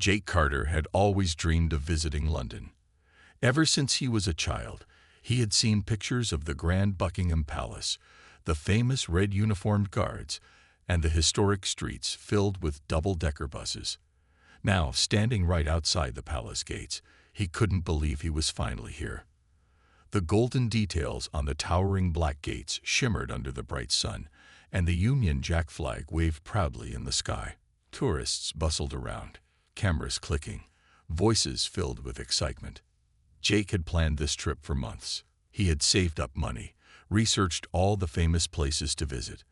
Jake Carter had always dreamed of visiting London. Ever since he was a child, he had seen pictures of the Grand Buckingham Palace, the famous red uniformed guards, and the historic streets filled with double-decker buses. Now, standing right outside the palace gates, he couldn't believe he was finally here. The golden details on the towering black gates shimmered under the bright sun, and the Union Jack flag waved proudly in the sky. Tourists bustled around, cameras clicking, voices filled with excitement. Jake had planned this trip for months. He had saved up money, researched all the famous places to visit,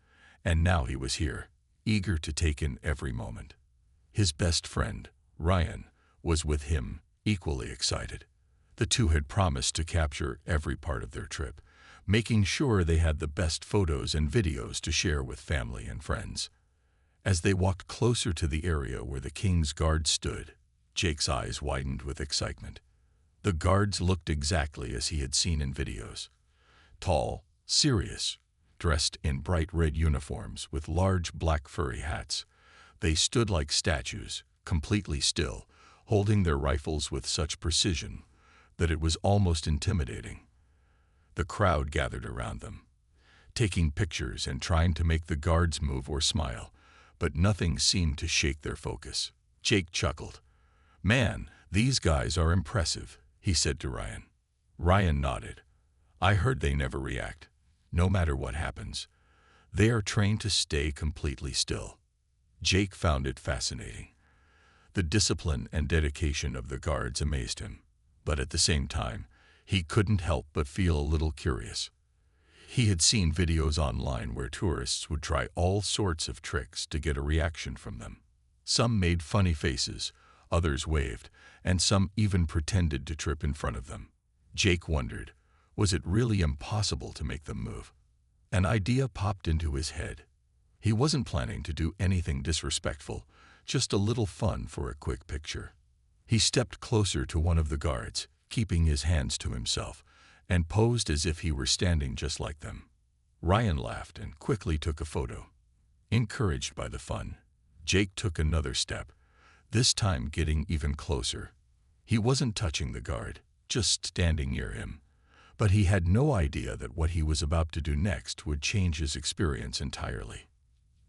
and now he was here, eager to take in every moment. His best friend, Ryan, was with him, equally excited. The two had promised to capture every part of their trip, making sure they had the best photos and videos to share with family and friends. As they walked closer to the area where the King's Guard stood, Jake's eyes widened with excitement. The guards looked exactly as he had seen in videos. Tall, serious, dressed in bright red uniforms with large black furry hats. They stood like statues, completely still, holding their rifles with such precision that it was almost intimidating. The crowd gathered around them, taking pictures and trying to make the guards move or smile, but nothing seemed to shake their focus. Jake chuckled. "Man, these guys are impressive," he said to Ryan. Ryan nodded. "I heard they never react, no matter what happens. They are trained to stay completely still." Jake found it fascinating. The discipline and dedication of the guards amazed him, but at the same time, he couldn't help but feel a little curious. He had seen videos online where tourists would try all sorts of tricks to get a reaction from them. Some made funny faces, others waved, and some even pretended to trip in front of them. Jake wondered, was it really impossible to make them move? An idea popped into his head. He wasn't planning to do anything disrespectful, just a little fun for a quick picture. He stepped closer to one of the guards, keeping his hands to himself, and posed as if he were standing just like them. Ryan laughed and quickly took a photo. Encouraged by the fun, Jake took another step, this time getting even closer. He wasn't touching the guard, just standing near him. But he had no idea that what he was about to do next would change his experience entirely.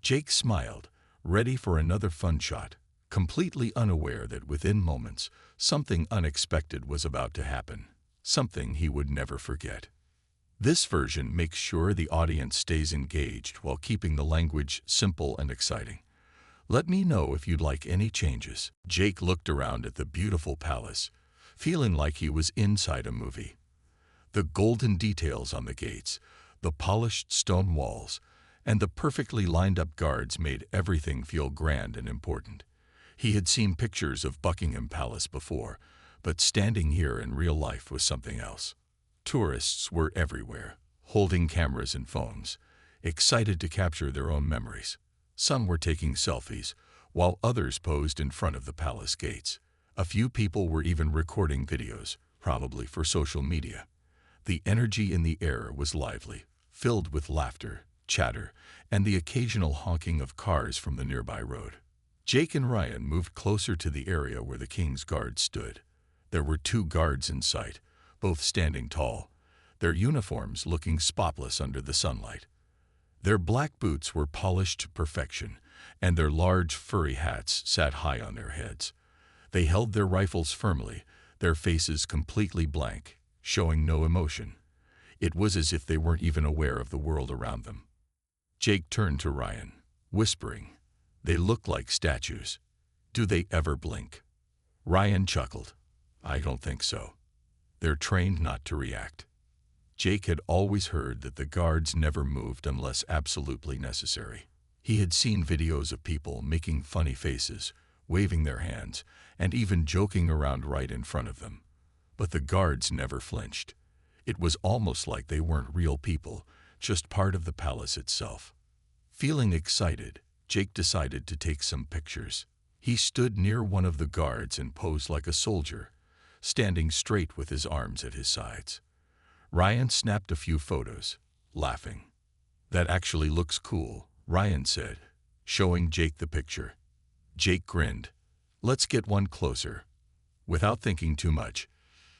Jake smiled, ready for another fun shot, completely unaware that within moments, something unexpected was about to happen, something he would never forget. This version makes sure the audience stays engaged while keeping the language simple and exciting. Let me know if you'd like any changes. Jake looked around at the beautiful palace, feeling like he was inside a movie. The golden details on the gates, the polished stone walls, and the perfectly lined-up guards made everything feel grand and important. He had seen pictures of Buckingham Palace before, but standing here in real life was something else. Tourists were everywhere, holding cameras and phones, excited to capture their own memories. Some were taking selfies, while others posed in front of the palace gates. A few people were even recording videos, probably for social media. The energy in the air was lively, filled with laughter, chatter, and the occasional honking of cars from the nearby road. Jake and Ryan moved closer to the area where the King's Guard stood. There were 2 guards in sight, both standing tall, their uniforms looking spotless under the sunlight. Their black boots were polished to perfection, and their large furry hats sat high on their heads. They held their rifles firmly, their faces completely blank, showing no emotion. It was as if they weren't even aware of the world around them. Jake turned to Ryan, whispering, "They look like statues. Do they ever blink?" Ryan chuckled. "I don't think so. They're trained not to react." Jake had always heard that the guards never moved unless absolutely necessary. He had seen videos of people making funny faces, waving their hands, and even joking around right in front of them. But the guards never flinched. It was almost like they weren't real people, just part of the palace itself. Feeling excited, Jake decided to take some pictures. He stood near one of the guards and posed like a soldier, standing straight with his arms at his sides. Ryan snapped a few photos, laughing. "That actually looks cool," Ryan said, showing Jake the picture. Jake grinned. Let's get one closer. Without thinking too much,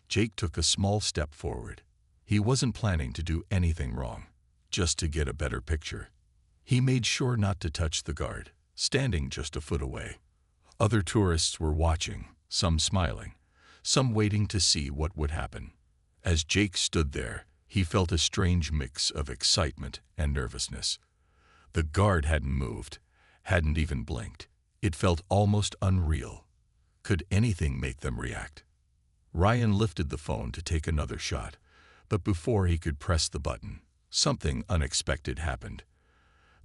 Jake took a small step forward. He wasn't planning to do anything wrong, just to get a better picture. He made sure not to touch the guard, standing just a foot away. Other tourists were watching, some smiling, some waiting to see what would happen. As Jake stood there, he felt a strange mix of excitement and nervousness. The guard hadn't moved, hadn't even blinked. It felt almost unreal. Could anything make them react? Ryan lifted the phone to take another shot, but before he could press the button, something unexpected happened.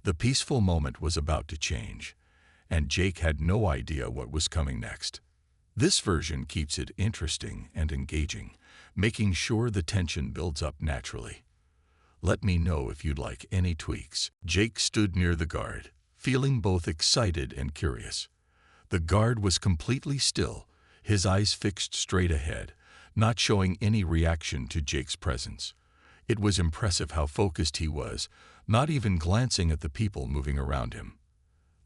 The peaceful moment was about to change, and Jake had no idea what was coming next. This version keeps it interesting and engaging, making sure the tension builds up naturally. Let me know if you'd like any tweaks. Jake stood near the guard, feeling both excited and curious. The guard was completely still, his eyes fixed straight ahead, not showing any reaction to Jake's presence. It was impressive how focused he was, not even glancing at the people moving around him.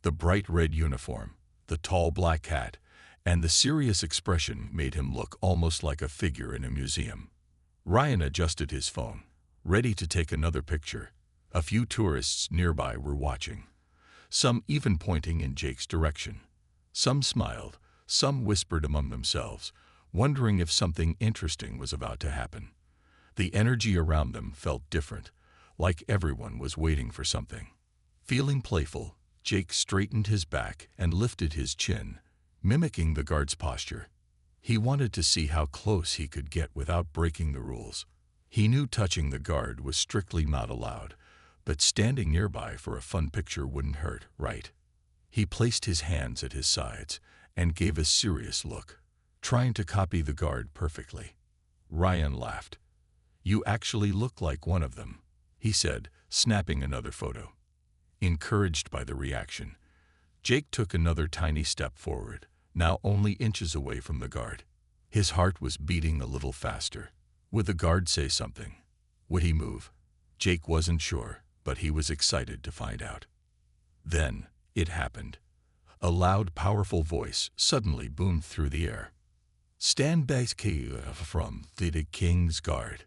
The bright red uniform, the tall black hat, and the serious expression made him look almost like a figure in a museum. Ryan adjusted his phone, ready to take another picture. A few tourists nearby were watching, some even pointing in Jake's direction. Some smiled, some whispered among themselves, wondering if something interesting was about to happen. The energy around them felt different, like everyone was waiting for something. Feeling playful, Jake straightened his back and lifted his chin, mimicking the guard's posture. He wanted to see how close he could get without breaking the rules. He knew touching the guard was strictly not allowed, but standing nearby for a fun picture wouldn't hurt, right? He placed his hands at his sides and gave a serious look, trying to copy the guard perfectly. Ryan laughed. "You actually look like one of them," he said, snapping another photo. Encouraged by the reaction, Jake took another tiny step forward, now only inches away from the guard. His heart was beating a little faster. Would the guard say something? Would he move? Jake wasn't sure, but he was excited to find out. Then, it happened. A loud, powerful voice suddenly boomed through the air. "Stand back from the King's Guard."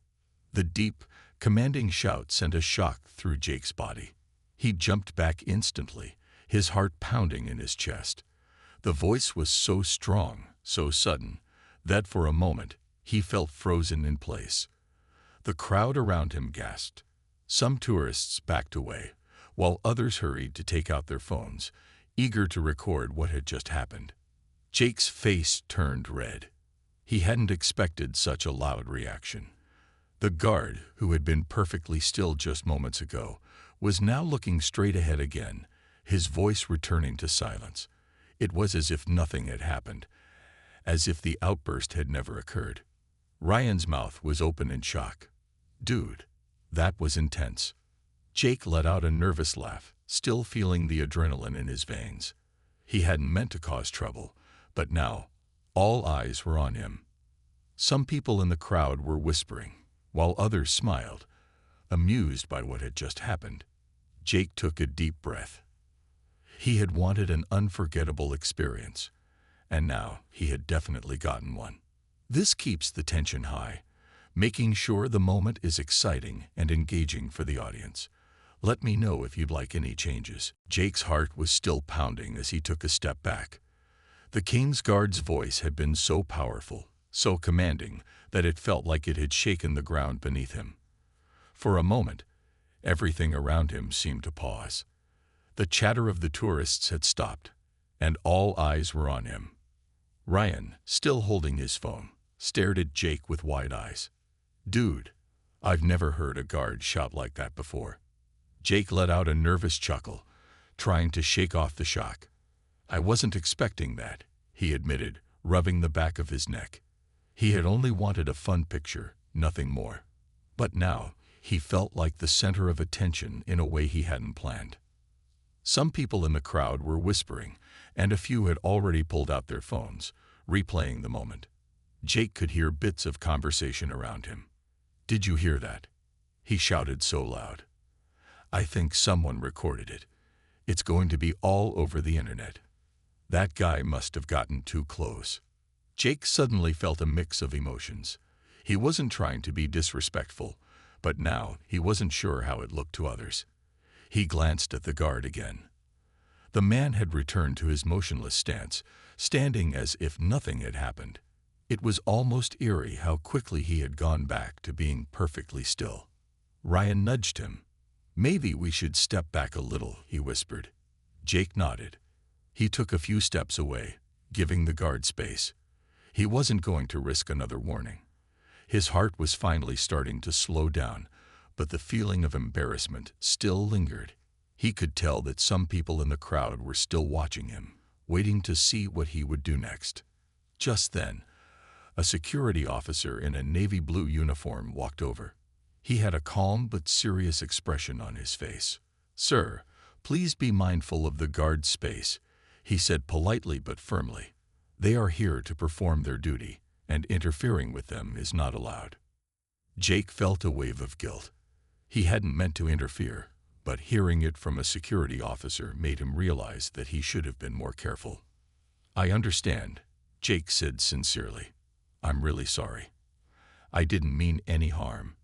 The deep, commanding shout sent a shock through Jake's body. He jumped back instantly, his heart pounding in his chest. The voice was so strong, so sudden, that for a moment he felt frozen in place. The crowd around him gasped. Some tourists backed away, while others hurried to take out their phones, eager to record what had just happened. Jake's face turned red. He hadn't expected such a loud reaction. The guard, who had been perfectly still just moments ago, was now looking straight ahead again, his voice returning to silence. It was as if nothing had happened, as if the outburst had never occurred. Ryan's mouth was open in shock. "Dude, that was intense." Jake let out a nervous laugh, still feeling the adrenaline in his veins. He hadn't meant to cause trouble, but now all eyes were on him. Some people in the crowd were whispering, while others smiled, amused by what had just happened. Jake took a deep breath. He had wanted an unforgettable experience, and now he had definitely gotten one. This keeps the tension high, making sure the moment is exciting and engaging for the audience. Let me know if you'd like any changes. Jake's heart was still pounding as he took a step back. The King's Guard's voice had been so powerful, so commanding, that it felt like it had shaken the ground beneath him. For a moment, everything around him seemed to pause. The chatter of the tourists had stopped, and all eyes were on him. Ryan, still holding his phone, stared at Jake with wide eyes. "Dude, I've never heard a guard shout like that before." Jake let out a nervous chuckle, trying to shake off the shock. "I wasn't expecting that," he admitted, rubbing the back of his neck. He had only wanted a fun picture, nothing more. But now, he felt like the center of attention in a way he hadn't planned. Some people in the crowd were whispering, and a few had already pulled out their phones, replaying the moment. Jake could hear bits of conversation around him. "Did you hear that?" he shouted so loud. "I think someone recorded it. It's going to be all over the internet." That guy must have gotten too close. Jake suddenly felt a mix of emotions. He wasn't trying to be disrespectful, but now he wasn't sure how it looked to others. He glanced at the guard again. The man had returned to his motionless stance, standing as if nothing had happened. It was almost eerie how quickly he had gone back to being perfectly still. Ryan nudged him. "Maybe we should step back a little," he whispered. Jake nodded. He took a few steps away, giving the guard space. He wasn't going to risk another warning. His heart was finally starting to slow down, but the feeling of embarrassment still lingered. He could tell that some people in the crowd were still watching him, waiting to see what he would do next. Just then, a security officer in a navy blue uniform walked over. He had a calm but serious expression on his face. "Sir, please be mindful of the guard's space," he said politely but firmly. "They are here to perform their duty, and interfering with them is not allowed." Jake felt a wave of guilt. He hadn't meant to interfere, but hearing it from a security officer made him realize that he should have been more careful. "I understand," Jake said sincerely. "I'm really sorry. I didn't mean any harm."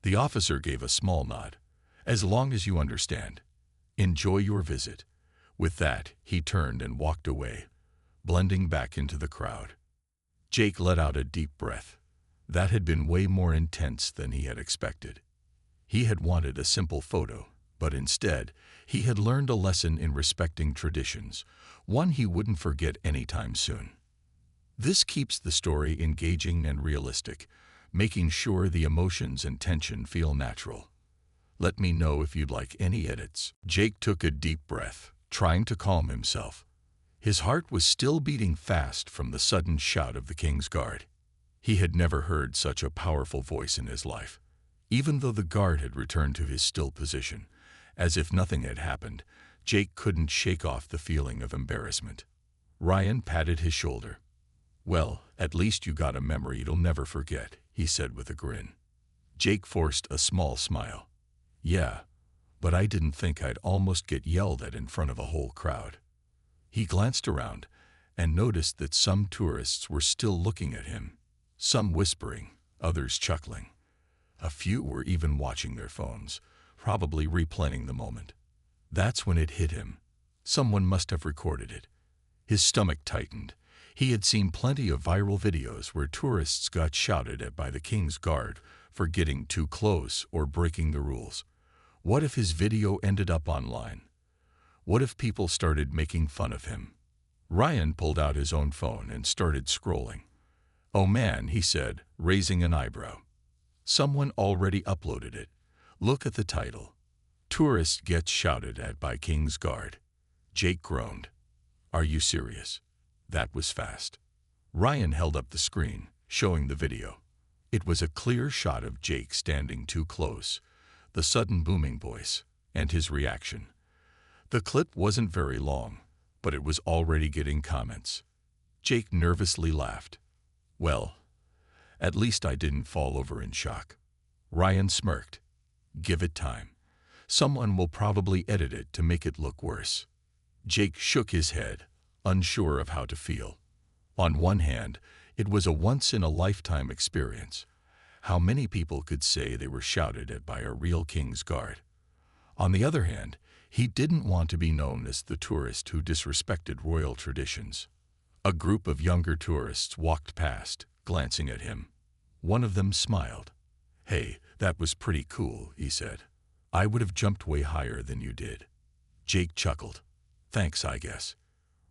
The officer gave a small nod. "As long as you understand. Enjoy your visit." With that, he turned and walked away, blending back into the crowd. Jake let out a deep breath. That had been way more intense than he had expected. He had wanted a simple photo, but instead, he had learned a lesson in respecting traditions, one he wouldn't forget anytime soon. This keeps the story engaging and realistic, making sure the emotions and tension feel natural. Let me know if you'd like any edits. Jake took a deep breath, trying to calm himself. His heart was still beating fast from the sudden shout of the King's Guard. He had never heard such a powerful voice in his life. Even though the guard had returned to his still position, as if nothing had happened, Jake couldn't shake off the feeling of embarrassment. Ryan patted his shoulder. "Well, at least you got a memory you'll never forget," he said with a grin. Jake forced a small smile. "Yeah, but I didn't think I'd almost get yelled at in front of a whole crowd." He glanced around and noticed that some tourists were still looking at him, some whispering, others chuckling. A few were even watching their phones, probably replaying the moment. That's when it hit him. Someone must have recorded it. His stomach tightened. He had seen plenty of viral videos where tourists got shouted at by the King's Guard for getting too close or breaking the rules. What if his video ended up online? What if people started making fun of him? Ryan pulled out his own phone and started scrolling. "Oh man," he said, raising an eyebrow. "Someone already uploaded it. Look at the title. Tourist gets shouted at by King's Guard." Jake groaned. "Are you serious? That was fast." Ryan held up the screen, showing the video. It was a clear shot of Jake standing too close, the sudden booming voice, and his reaction. The clip wasn't very long, but it was already getting comments. Jake nervously laughed. "Well, at least I didn't fall over in shock." Ryan smirked. "Give it time. Someone will probably edit it to make it look worse." Jake shook his head, unsure of how to feel. On one hand, it was a once-in-a-lifetime experience. How many people could say they were shouted at by a real King's Guard? On the other hand, he didn't want to be known as the tourist who disrespected royal traditions. A group of younger tourists walked past, glancing at him. One of them smiled. "Hey, that was pretty cool," he said. "I would have jumped way higher than you did." Jake chuckled. "Thanks, I guess."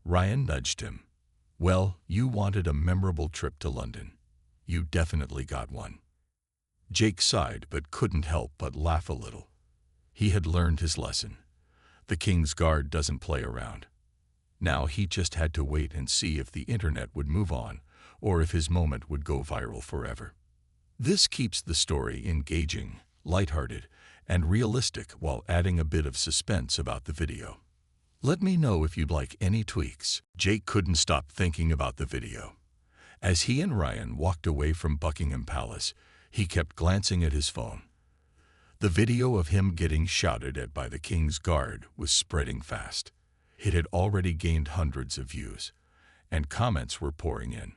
Ryan nudged him. "Well, you wanted a memorable trip to London. You definitely got one." Jake sighed but couldn't help but laugh a little. He had learned his lesson. The King's Guard doesn't play around. Now he just had to wait and see if the internet would move on, or if his moment would go viral forever. This keeps the story engaging, lighthearted, and realistic while adding a bit of suspense about the video. Let me know if you'd like any tweaks. Jake couldn't stop thinking about the video. As he and Ryan walked away from Buckingham Palace, he kept glancing at his phone. The video of him getting shouted at by the King's Guard was spreading fast. It had already gained hundreds of views, and comments were pouring in.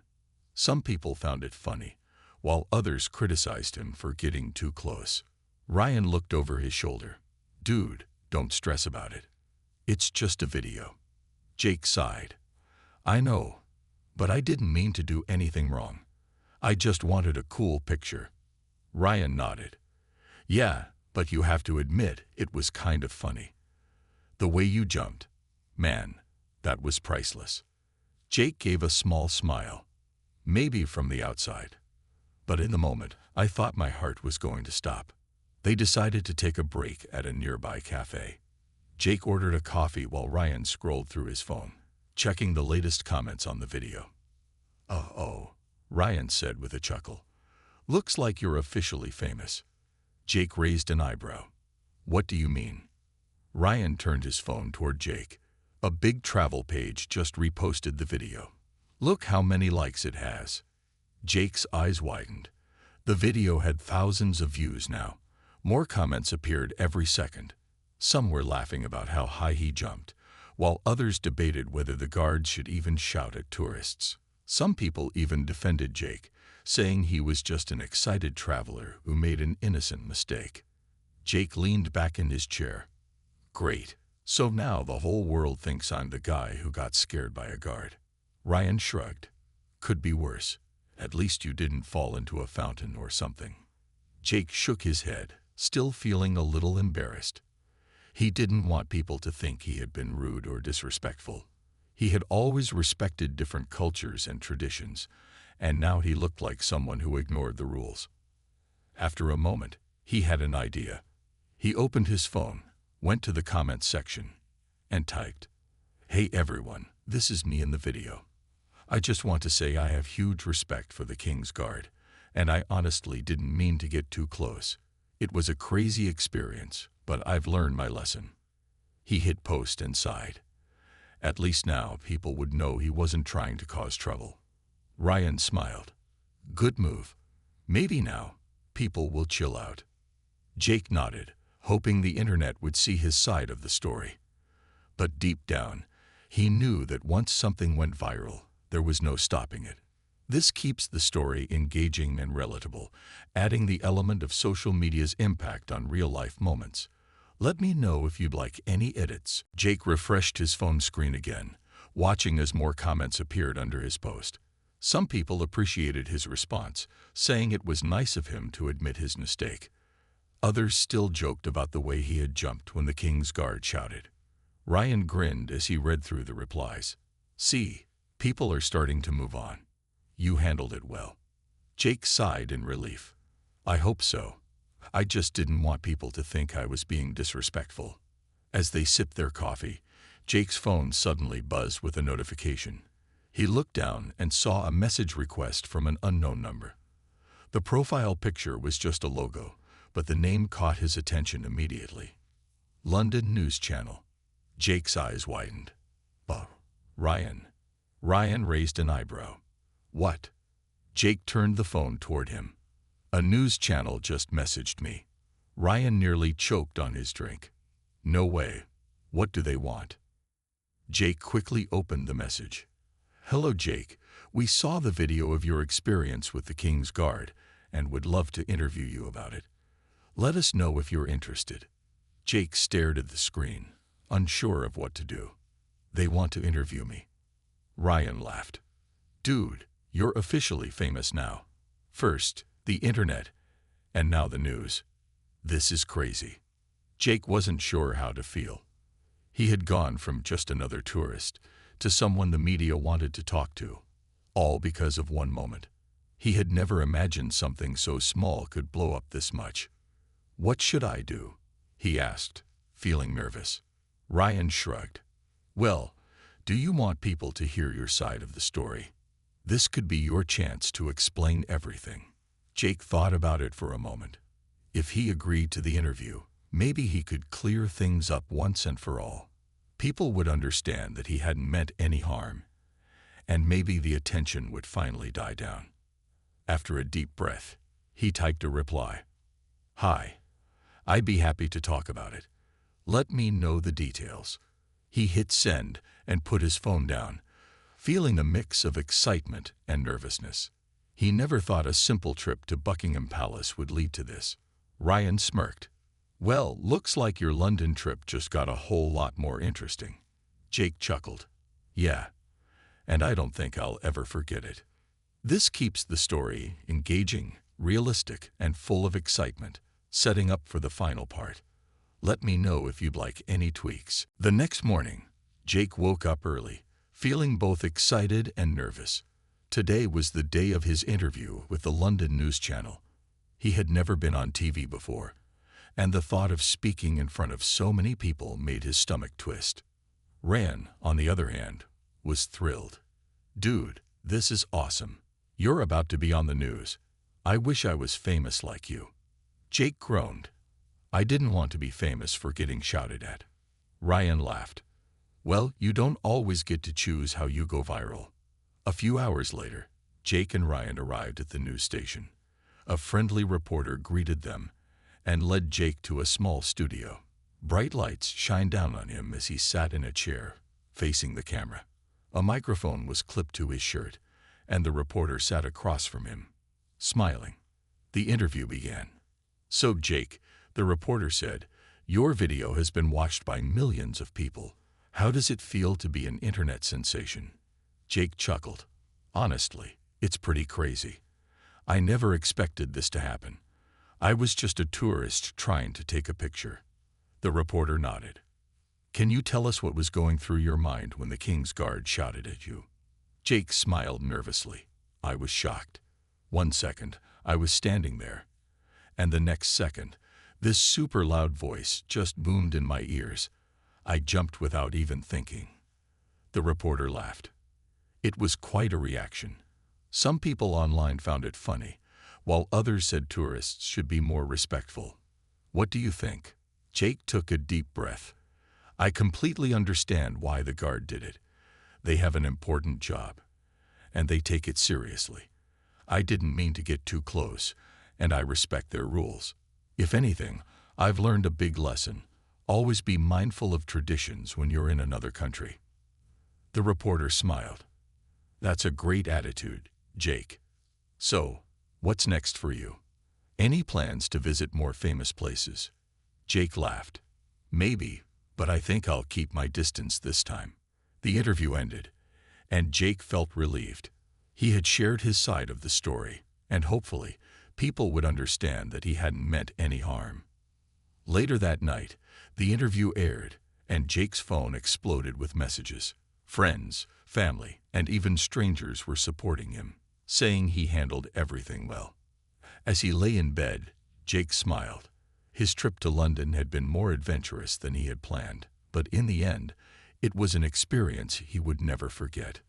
Some people found it funny, while others criticized him for getting too close. Ryan looked over his shoulder. "Dude, don't stress about it. It's just a video." Jake sighed. "I know, but I didn't mean to do anything wrong. I just wanted a cool picture." Ryan nodded. "Yeah, but you have to admit it was kind of funny. The way you jumped, man, that was priceless." Jake gave a small smile. "Maybe from the outside, but in the moment, I thought my heart was going to stop." They decided to take a break at a nearby cafe. Jake ordered a coffee while Ryan scrolled through his phone, checking the latest comments on the video. "Oh," Ryan said with a chuckle. "Looks like you're officially famous." Jake raised an eyebrow. "What do you mean?" Ryan turned his phone toward Jake. "A big travel page just reposted the video. Look how many likes it has." Jake's eyes widened. The video had thousands of views now. More comments appeared every second. Some were laughing about how high he jumped, while others debated whether the guards should even shout at tourists. Some people even defended Jake, saying he was just an excited traveler who made an innocent mistake. Jake leaned back in his chair. "Great. So now the whole world thinks I'm the guy who got scared by a guard." Ryan shrugged. "Could be worse. At least you didn't fall into a fountain or something." Jake shook his head, still feeling a little embarrassed. He didn't want people to think he had been rude or disrespectful. He had always respected different cultures and traditions, and now he looked like someone who ignored the rules. After a moment, he had an idea. He opened his phone, went to the comments section, and typed, "Hey everyone, this is me in the video. I just want to say I have huge respect for the King's Guard, and I honestly didn't mean to get too close. It was a crazy experience, but I've learned my lesson." He hit post and sighed. At least now people would know he wasn't trying to cause trouble. Ryan smiled. "Good move. Maybe now people will chill out." Jake nodded, hoping the internet would see his side of the story. But deep down, he knew that once something went viral, there was no stopping it. This keeps the story engaging and relatable, adding the element of social media's impact on real-life moments. Let me know if you'd like any edits. Jake refreshed his phone screen again, watching as more comments appeared under his post. Some people appreciated his response, saying it was nice of him to admit his mistake. Others still joked about the way he had jumped when the King's Guard shouted. Ryan grinned as he read through the replies. "See, people are starting to move on. You handled it well." Jake sighed in relief. "I hope so. I just didn't want people to think I was being disrespectful." As they sipped their coffee, Jake's phone suddenly buzzed with a notification. He looked down and saw a message request from an unknown number. The profile picture was just a logo, but the name caught his attention immediately. London News Channel. Jake's eyes widened. Ryan." Ryan raised an eyebrow. "What?" Jake turned the phone toward him. "A news channel just messaged me." Ryan nearly choked on his drink. "No way. What do they want?" Jake quickly opened the message. "Hello Jake, we saw the video of your experience with the King's Guard and would love to interview you about it. Let us know if you're interested." Jake stared at the screen, unsure of what to do. "They want to interview me." Ryan laughed. "Dude, you're officially famous now. First, the internet, and now the news. This is crazy." Jake wasn't sure how to feel. He had gone from just another tourist to someone the media wanted to talk to, all because of one moment. He had never imagined something so small could blow up this much. "What should I do?" he asked, feeling nervous. Ryan shrugged. "Well, do you want people to hear your side of the story? This could be your chance to explain everything." Jake thought about it for a moment. If he agreed to the interview, maybe he could clear things up once and for all. People would understand that he hadn't meant any harm, and maybe the attention would finally die down. After a deep breath, he typed a reply. "Hi. I'd be happy to talk about it. Let me know the details." He hit send and put his phone down, feeling a mix of excitement and nervousness. He never thought a simple trip to Buckingham Palace would lead to this. Ryan smirked. "Well, looks like your London trip just got a whole lot more interesting." Jake chuckled. "Yeah, and I don't think I'll ever forget it." This keeps the story engaging, realistic, and full of excitement, setting up for the final part. Let me know if you'd like any tweaks. The next morning, Jake woke up early, feeling both excited and nervous. Today was the day of his interview with the London News Channel. He had never been on TV before, and the thought of speaking in front of so many people made his stomach twist. Ryan, on the other hand, was thrilled. "Dude, this is awesome. You're about to be on the news. I wish I was famous like you." Jake groaned. "I didn't want to be famous for getting shouted at." Ryan laughed. "Well, you don't always get to choose how you go viral." A few hours later, Jake and Ryan arrived at the news station. A friendly reporter greeted them and led Jake to a small studio. Bright lights shined down on him as he sat in a chair, facing the camera. A microphone was clipped to his shirt, and the reporter sat across from him, smiling. The interview began. "So, Jake," the reporter said, "your video has been watched by millions of people. How does it feel to be an internet sensation?" Jake chuckled. "Honestly, it's pretty crazy. I never expected this to happen. I was just a tourist trying to take a picture." The reporter nodded. "Can you tell us what was going through your mind when the King's Guard shouted at you?" Jake smiled nervously. "I was shocked. 1 second, I was standing there, and the next second, this super loud voice just boomed in my ears. I jumped without even thinking." The reporter laughed. It was quite a reaction. Some people online found it funny, while others said tourists should be more respectful. "What do you think?" Jake took a deep breath. "I completely understand why the guard did it. They have an important job, and they take it seriously. I didn't mean to get too close, and I respect their rules. If anything, I've learned a big lesson. Always be mindful of traditions when you're in another country." The reporter smiled. "That's a great attitude, Jake. So, what's next for you? Any plans to visit more famous places?" Jake laughed. "Maybe, but I think I'll keep my distance this time." The interview ended, and Jake felt relieved. He had shared his side of the story, and hopefully, people would understand that he hadn't meant any harm. Later that night, the interview aired, and Jake's phone exploded with messages. Friends, family, and even strangers were supporting him, saying he handled everything well. As he lay in bed, Jake smiled. His trip to London had been more adventurous than he had planned, but in the end, it was an experience he would never forget.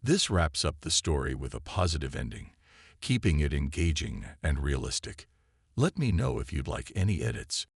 This wraps up the story with a positive ending, keeping it engaging and realistic. Let me know if you'd like any edits.